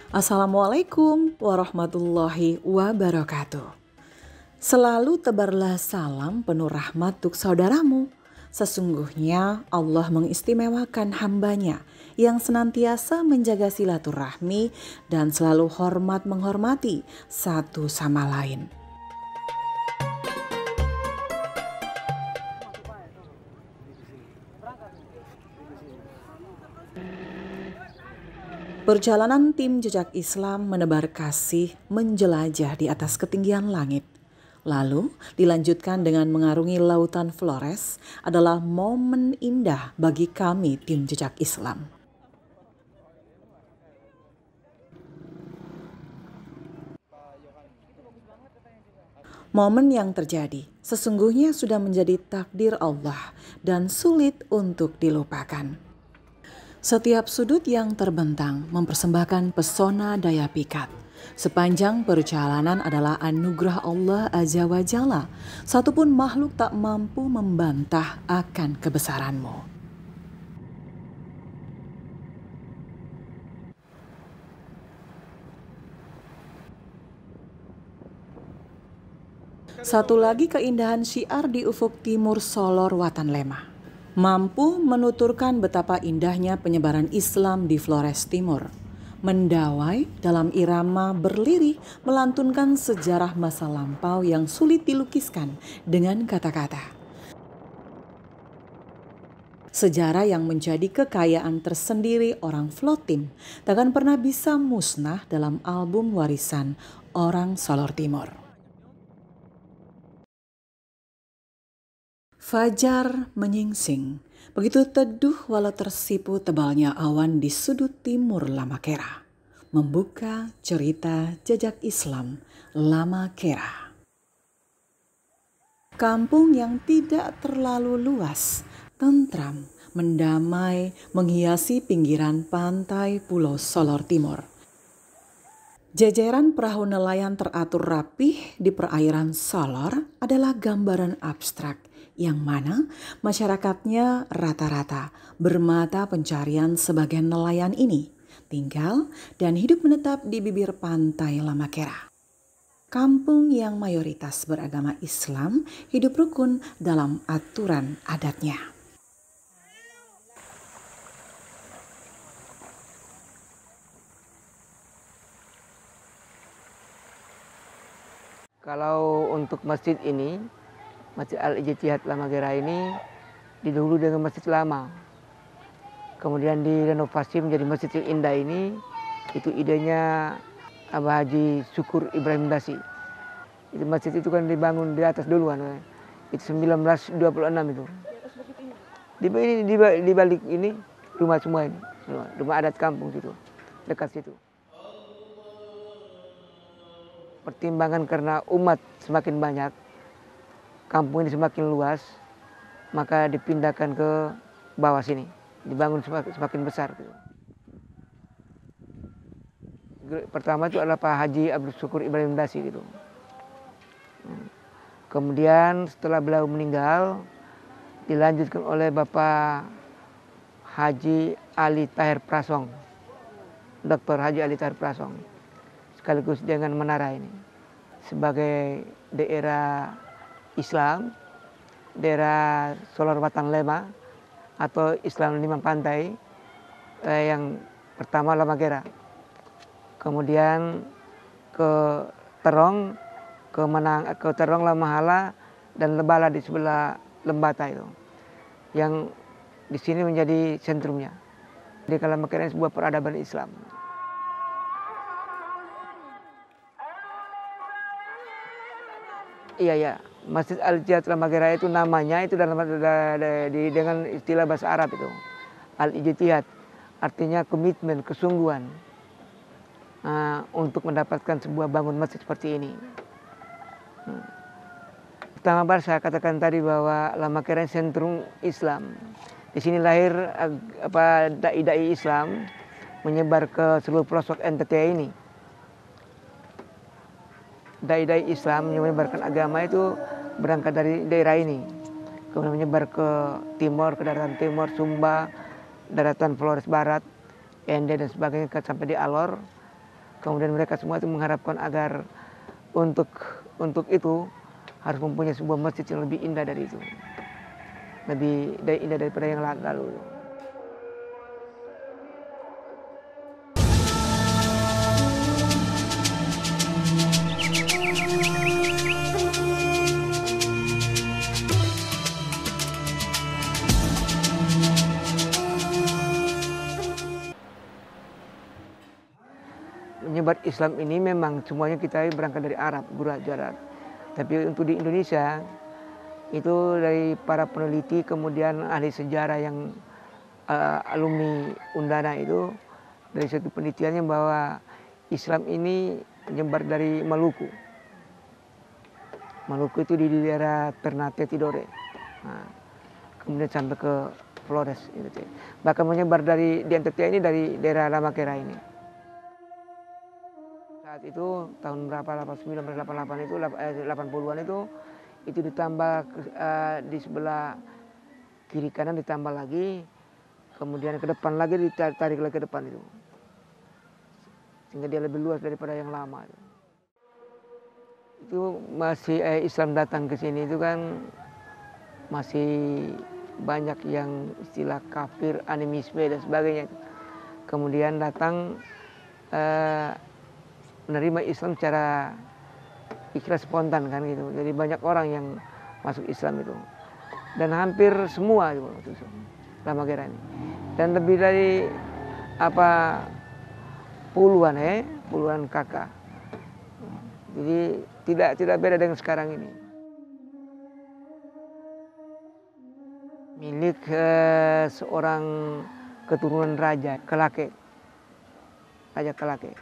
Assalamualaikum warahmatullahi wabarakatuh. Selalu tebarlah salam penuh rahmat untuk saudaramu. Sesungguhnya Allah mengistimewakan hambanya yang senantiasa menjaga silaturahmi dan selalu hormat menghormati satu sama lain. Perjalanan tim Jejak Islam menebar kasih menjelajah di atas ketinggian langit. Lalu dilanjutkan dengan mengarungi lautan Flores adalah momen indah bagi kami tim Jejak Islam. Momen yang terjadi sesungguhnya sudah menjadi takdir Allah dan sulit untuk dilupakan. Setiap sudut yang terbentang mempersembahkan pesona daya pikat. Sepanjang perjalanan adalah anugerah Allah Azza wa Jalla. Satupun makhluk tak mampu membantah akan kebesaranmu. Satu lagi keindahan syiar di ufuk timur Solor Watan Lema. Mampu menuturkan betapa indahnya penyebaran Islam di Flores Timur. Mendawai dalam irama berlirih melantunkan sejarah masa lampau yang sulit dilukiskan dengan kata-kata. Sejarah yang menjadi kekayaan tersendiri orang Flotim takkan pernah bisa musnah dalam album warisan orang Solor Timur. Fajar menyingsing, begitu teduh walau tersipu tebalnya awan di sudut timur Lamakera, membuka cerita jejak Islam Lamakera. Kampung yang tidak terlalu luas, tentram, mendamai, menghiasi pinggiran pantai Pulau Solor Timur. Jajaran perahu nelayan teratur rapih di perairan Solor adalah gambaran abstrak yang mana masyarakatnya rata-rata bermata pencarian sebagai nelayan ini, tinggal dan hidup menetap di bibir pantai Lamakera. Kampung yang mayoritas beragama Islam hidup rukun dalam aturan adatnya. Kalau untuk masjid ini, Masjid Al-Ijtihad Lamakera ini didahului dengan masjid lama. Kemudian direnovasi menjadi masjid yang indah ini, itu idenya Abah Haji Syukur Ibrahim Dasi. Itu masjid itu kan dibangun di atas duluan, itu 1926 itu. Di balik ini rumah semua ini, rumah adat kampung situ, dekat situ. Pertimbangan karena umat semakin banyak, kampung ini semakin luas, maka dipindahkan ke bawah sini, dibangun semakin besar. Pertama itu adalah Pak Haji Abdul Syukur Ibrahim Dasi gitu. Kemudian setelah beliau meninggal, dilanjutkan oleh Bapak Haji Ali Tahir Prasong, Dr. Haji Ali Tahir Prasong, sekaligus dengan menara ini sebagai daerah Islam, daerah Solor Watan Lema atau Islam Limang Pantai, yang pertama Lamakera, kemudian ke Terong, ke Terong Lamahala dan Lebala di sebelah Lembata itu, yang di sini menjadi sentrumnya. Jadi Lamakera ini sebuah peradaban Islam. Iya, Masjid Al-Ijtihad Lamakera itu namanya itu dengan istilah bahasa Arab itu. Al-Ijtihad artinya komitmen, kesungguhan untuk mendapatkan sebuah bangun masjid seperti ini. Pertama saya katakan tadi bahwa Lamakera sentrum Islam. Di sini lahir dai-dai Islam menyebar ke seluruh pelosok NTT ini. Dai-dai Islam yang menyebarkan agama itu berangkat dari daerah ini, kemudian menyebar ke timur, ke daratan timur, Sumba, daratan Flores Barat, Ende dan sebagainya sampai di Alor. Kemudian mereka semua itu mengharapkan agar untuk itu harus mempunyai sebuah masjid yang lebih indah dari itu, lebih indah daripada yang lalu. Menyebar Islam ini memang semuanya kita berangkat dari Arab, Jarat. Tapi untuk di Indonesia itu dari para peneliti kemudian ahli sejarah yang alumni Undana itu dari satu penelitiannya bahwa Islam ini menyebar dari Maluku. Maluku itu di daerah Ternate Tidore. Nah, kemudian sampai ke Flores. Gitu. Bahkan menyebar di NTT ini dari daerah Lamakera ini. Saat itu tahun berapa 89 88 itu 80-an itu ditambah di sebelah kiri kanan ditambah lagi, kemudian ke depan lagi ditarik lagi ke depan itu. Sehingga dia lebih luas daripada yang lama itu. Itu masih Islam datang ke sini itu kan masih banyak yang istilah kafir, animisme dan sebagainya. Kemudian datang menerima Islam secara ikhlas spontan kan gitu. Jadi banyak orang yang masuk Islam itu. Dan hampir semua itu Lamakera ini. Dan lebih dari puluhan kakak. Jadi tidak beda dengan sekarang ini. Milik seorang keturunan raja Kelake. Raja Kelake.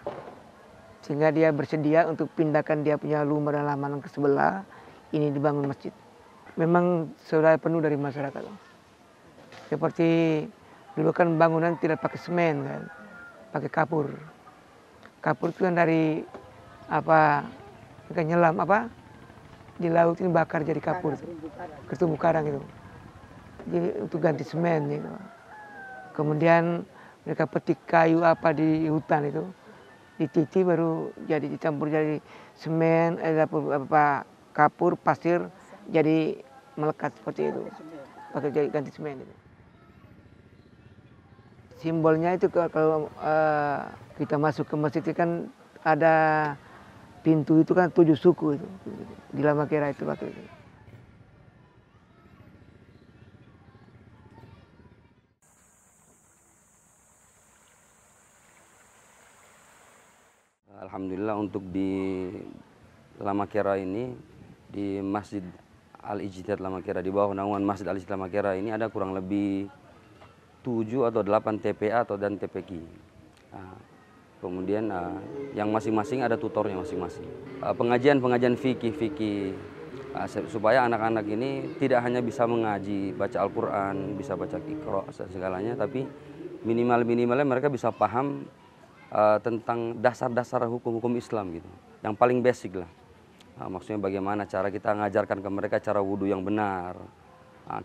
Sehingga dia bersedia untuk pindahkan dia punya rumah dan halaman ke sebelah, ini dibangun masjid. Memang sudah penuh dari masyarakat. Seperti dulu kan bangunan tidak pakai semen kan, pakai kapur. Kapur itu kan dari nyelam di laut ini bakar jadi kapur, terumbu karang itu. Jadi untuk ganti semen gitu. Kemudian mereka petik kayu di hutan itu. Dititi baru jadi dicampur jadi semen, kapur, pasir jadi melekat seperti itu. Pakai jadi ganti semen itu. Simbolnya itu kalau kita masuk ke masjid itu kan ada pintu itu kan 7 suku itu. Di Lamakera itu pakai itu. Alhamdulillah untuk di Lamakera ini, di Masjid Al-Ijtihad Lamakera, di bawah naungan Masjid Al-Ijtihad Lamakera ini ada kurang lebih 7 atau 8 TPA dan TPQ. Kemudian yang masing-masing ada tutornya masing-masing. Pengajian fikih supaya anak-anak ini tidak hanya bisa mengaji, baca Al-Quran, bisa baca Iqra segalanya, tapi minimalnya mereka bisa paham tentang dasar-dasar hukum-hukum Islam gitu, yang paling basic lah. Maksudnya bagaimana cara kita mengajarkan ke mereka cara wudhu yang benar.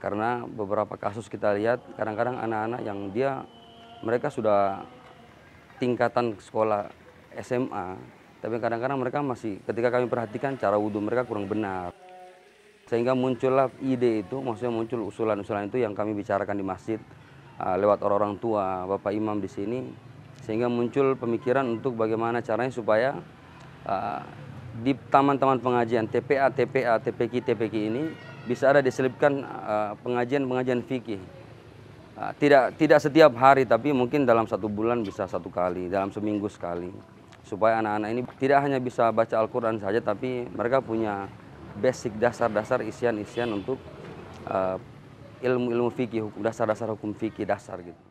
Karena beberapa kasus kita lihat kadang-kadang anak-anak yang mereka sudah tingkatan sekolah SMA, tapi kadang-kadang mereka masih, ketika kami perhatikan cara wudhu mereka kurang benar. Sehingga muncullah ide itu, maksudnya muncul usulan-usulan itu yang kami bicarakan di masjid lewat orang-orang tua, Bapak Imam di sini. Sehingga muncul pemikiran untuk bagaimana caranya supaya di taman-taman pengajian TPA, TPQ ini bisa ada diselipkan pengajian fikih. Tidak setiap hari, tapi mungkin dalam 1 bulan bisa 1 kali, dalam seminggu sekali. Supaya anak-anak ini tidak hanya bisa baca Al-Quran saja, tapi mereka punya basic dasar-dasar isian-isian untuk ilmu-ilmu fikih, dasar-dasar hukum fikih dasar gitu.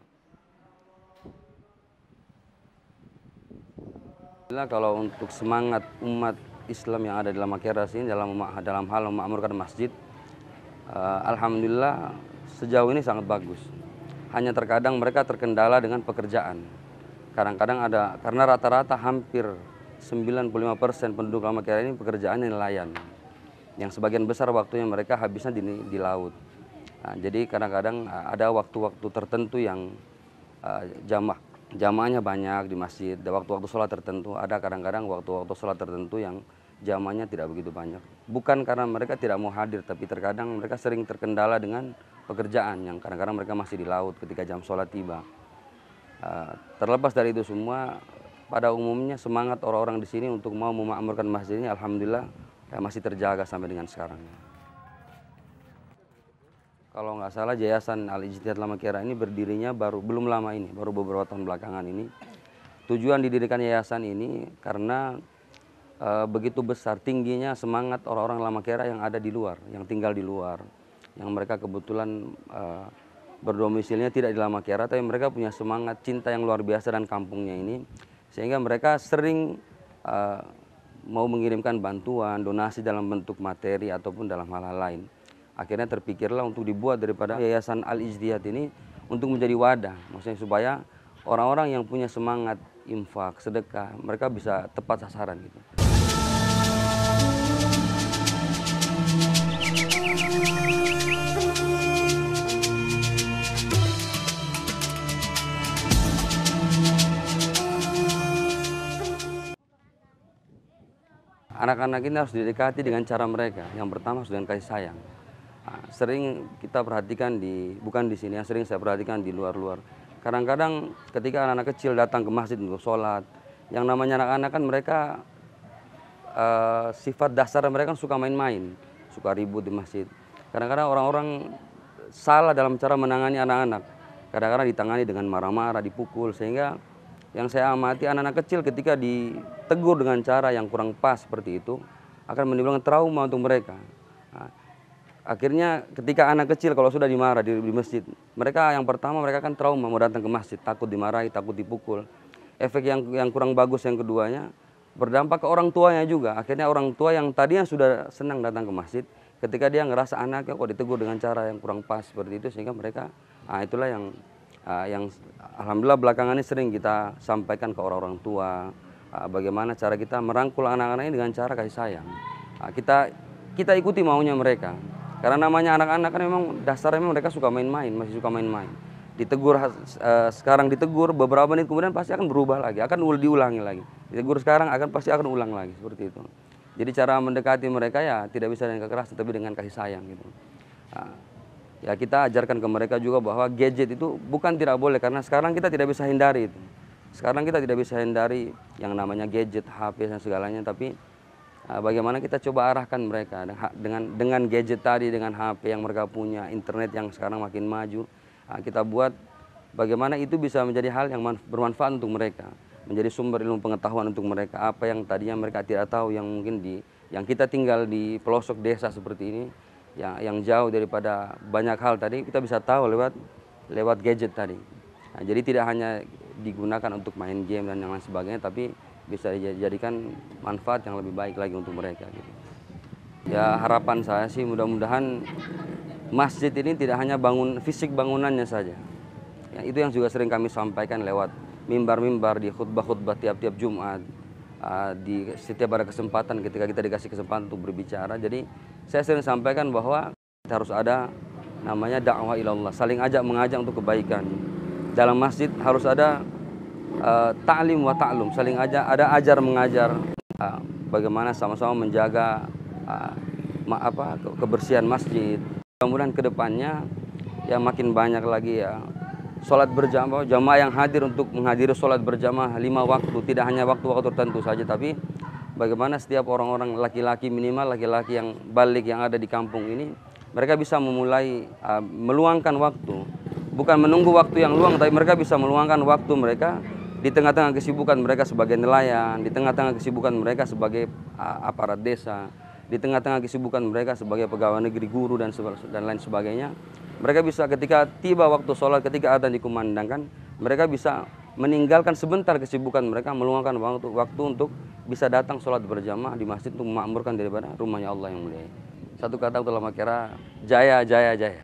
Kalau untuk semangat umat Islam yang ada di Lamakera sini dalam hal memakmurkan masjid, alhamdulillah sejauh ini sangat bagus. Hanya terkadang mereka terkendala dengan pekerjaan. Kadang-kadang karena rata-rata hampir 95% penduduk Lamakera ini pekerjaannya nelayan, yang sebagian besar waktunya mereka habisnya di laut. Jadi kadang-kadang ada waktu-waktu tertentu yang jamaah jamaahnya banyak di masjid. Waktu-waktu sholat tertentu, ada kadang-kadang waktu-waktu sholat tertentu yang jamaahnya tidak begitu banyak. Bukan karena mereka tidak mau hadir, tapi terkadang mereka sering terkendala dengan pekerjaan yang kadang-kadang mereka masih di laut ketika jam sholat tiba. Terlepas dari itu semua, pada umumnya semangat orang-orang di sini untuk mau memakmurkan masjid ini, alhamdulillah masih terjaga sampai dengan sekarang. Kalau nggak salah Yayasan Al-Ijtihad Lamakeira ini berdirinya belum lama ini, baru beberapa tahun belakangan ini. Tujuan didirikan yayasan ini karena begitu besar tingginya semangat orang-orang Lamakeira yang ada di luar, yang tinggal di luar, yang mereka kebetulan berdomisilinya tidak di Lamakeira, tapi mereka punya semangat cinta yang luar biasa dan kampungnya ini, sehingga mereka sering mau mengirimkan bantuan, donasi dalam bentuk materi ataupun dalam hal-hal lain. Akhirnya terpikirlah untuk dibuat daripada Yayasan Al-Ijtihad ini untuk menjadi wadah, maksudnya supaya orang-orang yang punya semangat infak, sedekah, mereka bisa tepat sasaran gitu. Anak-anak ini harus didekati dengan cara mereka. Yang pertama harus dengan kasih sayang. Sering kita perhatikan bukan di sini, yang sering saya perhatikan di luar-luar. Kadang-kadang ketika anak-anak kecil datang ke masjid untuk sholat, yang namanya anak-anak kan mereka sifat dasar mereka kan suka main-main, suka ribut di masjid. Kadang-kadang orang-orang salah dalam cara menangani anak-anak. Kadang-kadang ditangani dengan marah-marah, dipukul, sehingga yang saya amati anak-anak kecil ketika ditegur dengan cara yang kurang pas seperti itu akan menimbulkan trauma untuk mereka. Akhirnya ketika anak kecil kalau sudah dimarah di masjid, mereka yang pertama mereka kan trauma mau datang ke masjid, takut dimarahi, takut dipukul. Efek yang kurang bagus yang keduanya berdampak ke orang tuanya juga. Akhirnya orang tua yang tadinya sudah senang datang ke masjid, ketika dia ngerasa anaknya kok ditegur dengan cara yang kurang pas seperti itu, sehingga mereka itulah yang alhamdulillah belakangan ini sering kita sampaikan ke orang-orang tua, bagaimana cara kita merangkul anak-anak ini dengan cara kasih sayang. Kita ikuti maunya mereka. Karena namanya anak-anak kan memang dasarnya memang mereka suka main-main, masih suka main-main. Ditegur sekarang ditegur, beberapa menit kemudian pasti akan berubah lagi, akan diulangi lagi. Ditegur sekarang pasti akan ulang lagi seperti itu. Jadi cara mendekati mereka ya tidak bisa dengan kekerasan, tapi dengan kasih sayang gitu. Ya kita ajarkan ke mereka juga bahwa gadget itu bukan tidak boleh, karena sekarang kita tidak bisa hindari itu. Sekarang kita tidak bisa hindari yang namanya gadget, HP dan segalanya, tapi bagaimana kita coba arahkan mereka dengan gadget tadi, dengan HP yang mereka punya, internet yang sekarang makin maju, kita buat bagaimana itu bisa menjadi hal yang bermanfaat untuk mereka, menjadi sumber ilmu pengetahuan untuk mereka. Apa yang tadinya mereka tidak tahu, yang mungkin yang kita tinggal di pelosok desa seperti ini, yang jauh daripada banyak hal tadi, kita bisa tahu lewat gadget tadi. Jadi tidak hanya digunakan untuk main game dan yang lain sebagainya, tapi bisa dijadikan manfaat yang lebih baik lagi untuk mereka gitu. Ya harapan saya sih mudah-mudahan masjid ini tidak hanya fisik bangunannya saja. Ya, itu yang juga sering kami sampaikan lewat mimbar-mimbar di khutbah-khutbah tiap-tiap Jumat, di setiap ada kesempatan ketika kita dikasih kesempatan untuk berbicara. Jadi saya sering sampaikan bahwa kita harus ada namanya dakwah ilallah, saling mengajak untuk kebaikan. Dalam masjid harus ada ta'lim wa ta'lum, saling ada ajar mengajar, bagaimana sama-sama menjaga kebersihan masjid. Kemudian kedepannya ya makin banyak lagi ya sholat berjamaah, jamaah yang hadir untuk menghadiri sholat berjamaah 5 waktu, tidak hanya waktu-waktu tertentu saja, tapi bagaimana setiap orang-orang laki-laki, minimal laki-laki yang balik yang ada di kampung ini, mereka bisa memulai meluangkan waktu, bukan menunggu waktu yang luang, tapi mereka bisa meluangkan waktu mereka di tengah-tengah kesibukan mereka sebagai nelayan, di tengah-tengah kesibukan mereka sebagai aparat desa, di tengah-tengah kesibukan mereka sebagai pegawai negeri, guru dan lain sebagainya. Mereka bisa ketika tiba waktu sholat, ketika adzan dikumandangkan, mereka bisa meninggalkan sebentar kesibukan mereka, meluangkan waktu untuk bisa datang sholat berjamaah di masjid untuk memakmurkan daripada rumahnya Allah yang mulia. Satu kata untuk Lamakeira, jaya, jaya, jaya.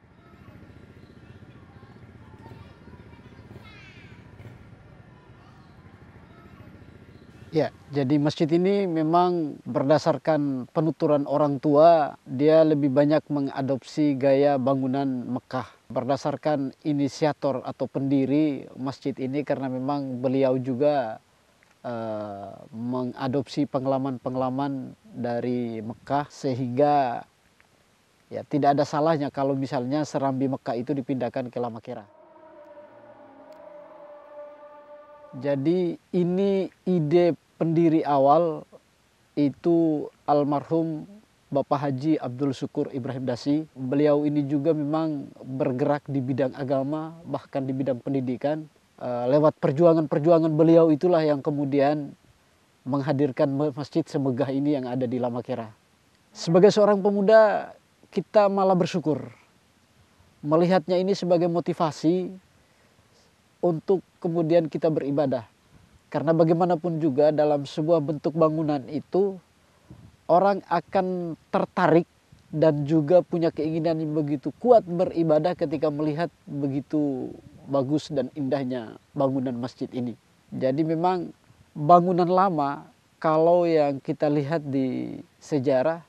Ya, jadi masjid ini memang berdasarkan penuturan orang tua, dia lebih banyak mengadopsi gaya bangunan Mekah. Berdasarkan inisiator atau pendiri masjid ini, karena memang beliau juga mengadopsi pengalaman-pengalaman dari Mekah, sehingga ya tidak ada salahnya kalau misalnya serambi Mekah itu dipindahkan ke Lamakera. Jadi ini ide pendiri awal itu almarhum Bapak Haji Abdul Syukur Ibrahim Dasi. Beliau ini juga memang bergerak di bidang agama, bahkan di bidang pendidikan. Lewat perjuangan-perjuangan beliau itulah yang kemudian menghadirkan masjid semegah ini yang ada di Lamakera. Sebagai seorang pemuda, kita malah bersyukur melihatnya ini sebagai motivasi untuk kemudian kita beribadah. Karena bagaimanapun juga dalam sebuah bentuk bangunan itu, orang akan tertarik dan juga punya keinginan yang begitu kuat beribadah ketika melihat begitu bagus dan indahnya bangunan masjid ini. Jadi memang bangunan lama, kalau yang kita lihat di sejarah,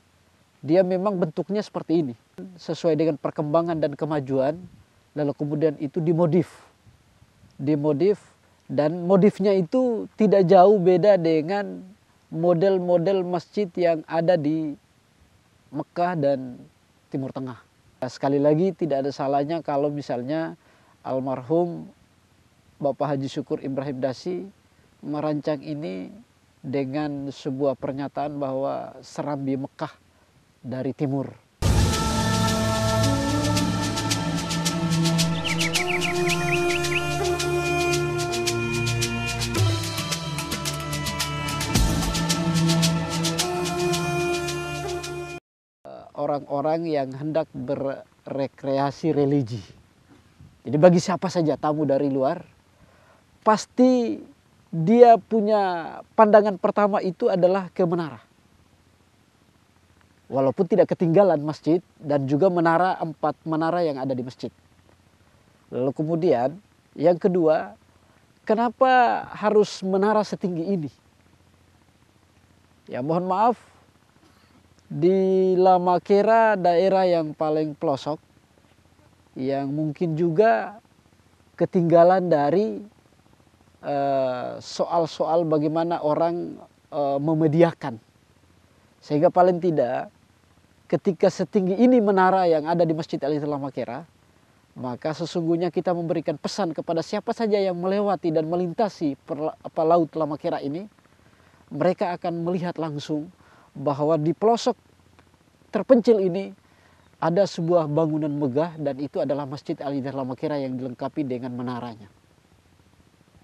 dia memang bentuknya seperti ini. Sesuai dengan perkembangan dan kemajuan, lalu kemudian itu dimodif, dan modifnya itu tidak jauh beda dengan model-model masjid yang ada di Mekah dan Timur Tengah. Sekali lagi tidak ada salahnya kalau misalnya almarhum Bapak Haji Syukur Ibrahim Dasi merancang ini dengan sebuah pernyataan bahwa serambi Mekah dari timur. Orang-orang yang hendak berrekreasi religi. Jadi bagi siapa saja tamu dari luar, pasti dia punya pandangan pertama itu adalah ke menara. Walaupun tidak ketinggalan masjid dan juga menara, 4 menara yang ada di masjid. Lalu kemudian yang kedua, kenapa harus menara setinggi ini? Ya mohon maaf, di Lamakera, daerah yang paling pelosok, yang mungkin juga ketinggalan dari soal-soal bagaimana orang memediakan. Sehingga paling tidak ketika setinggi ini menara yang ada di Masjid Al-Islam Lamakera, maka sesungguhnya kita memberikan pesan kepada siapa saja yang melewati dan melintasi laut Lamakera ini, mereka akan melihat langsung bahwa di pelosok terpencil ini ada sebuah bangunan megah, dan itu adalah Masjid Al-Islam Lamakera yang dilengkapi dengan menaranya.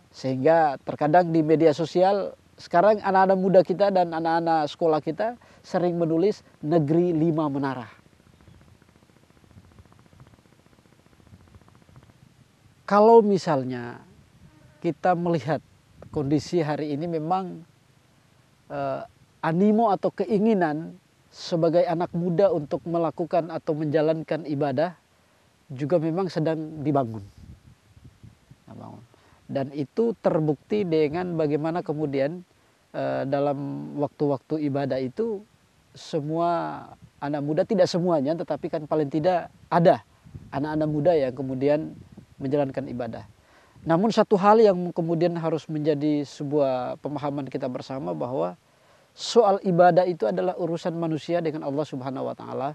Sehingga terkadang di media sosial sekarang anak-anak muda kita dan anak-anak sekolah kita sering menulis Negeri 5 Menara. Kalau misalnya kita melihat kondisi hari ini, memang animo atau keinginan sebagai anak muda untuk melakukan atau menjalankan ibadah juga memang sedang dibangun. Dan itu terbukti dengan bagaimana kemudian dalam waktu-waktu ibadah itu semua anak muda, tidak semuanya tetapi kan paling tidak ada anak-anak muda yang kemudian menjalankan ibadah. Namun satu hal yang kemudian harus menjadi sebuah pemahaman kita bersama, bahwa soal ibadah itu adalah urusan manusia dengan Allah Subhanahu wa taala,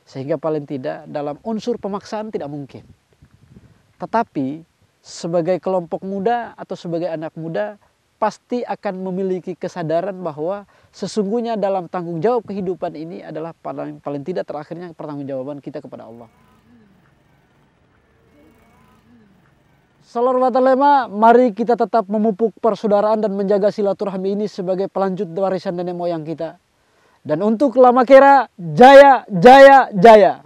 sehingga paling tidak dalam unsur pemaksaan tidak mungkin. Tetapi sebagai kelompok muda atau sebagai anak muda pasti akan memiliki kesadaran bahwa sesungguhnya dalam tanggung jawab kehidupan ini adalah paling tidak terakhirnya pertanggungjawaban kita kepada Allah. Salawat lema, mari kita tetap memupuk persaudaraan dan menjaga silaturahmi ini sebagai pelanjut warisan nenek moyang kita. Dan untuk Lamakera, jaya, jaya, jaya.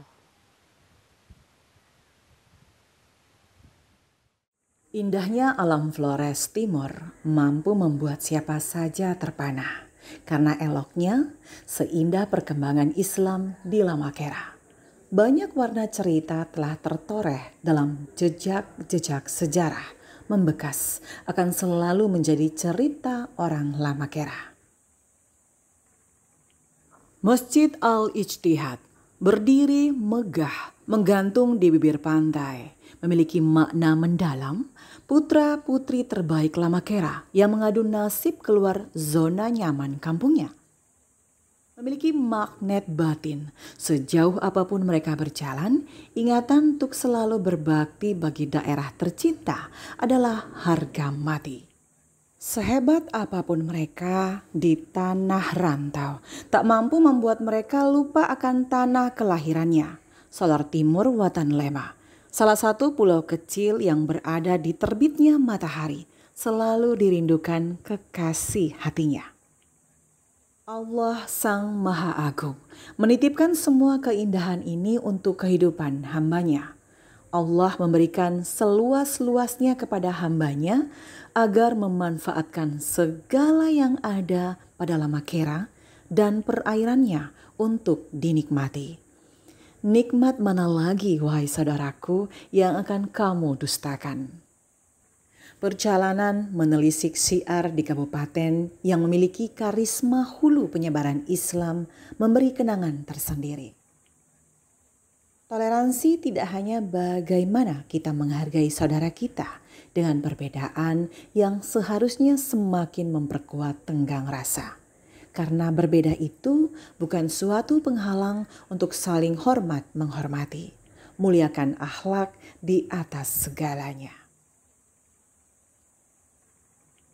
Indahnya alam Flores Timur mampu membuat siapa saja terpana, karena eloknya seindah perkembangan Islam di Lamakera. Banyak warna cerita telah tertoreh dalam jejak-jejak sejarah membekas, akan selalu menjadi cerita orang Lamakera. Masjid Al-Ijtihad berdiri megah menggantung di bibir pantai, memiliki makna mendalam, putra-putri terbaik Lamakera yang mengadu nasib keluar zona nyaman kampungnya. Memiliki magnet batin, sejauh apapun mereka berjalan, ingatan untuk selalu berbakti bagi daerah tercinta adalah harga mati. Sehebat apapun mereka di tanah rantau, tak mampu membuat mereka lupa akan tanah kelahirannya, Solar Timur Watan Lema, salah satu pulau kecil yang berada di terbitnya matahari, selalu dirindukan kekasih hatinya. Allah Sang Maha Agung menitipkan semua keindahan ini untuk kehidupan hambanya. Allah memberikan seluas-luasnya kepada hambanya agar memanfaatkan segala yang ada pada Lamakera dan perairannya untuk dinikmati. Nikmat mana lagi, wahai saudaraku, yang akan kamu dustakan? Perjalanan menelisik syiar di kabupaten yang memiliki karisma hulu penyebaran Islam memberi kenangan tersendiri. Toleransi tidak hanya bagaimana kita menghargai saudara kita dengan perbedaan yang seharusnya semakin memperkuat tenggang rasa. Karena berbeda itu bukan suatu penghalang untuk saling hormat menghormati. Muliakan akhlak di atas segalanya.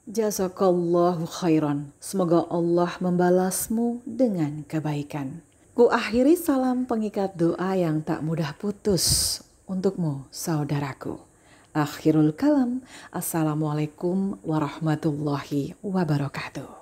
Jazakallahu khairan. Semoga Allah membalasmu dengan kebaikan. Ku akhiri salam pengikat doa yang tak mudah putus untukmu, saudaraku. Akhirul kalam. Assalamualaikum warahmatullahi wabarakatuh.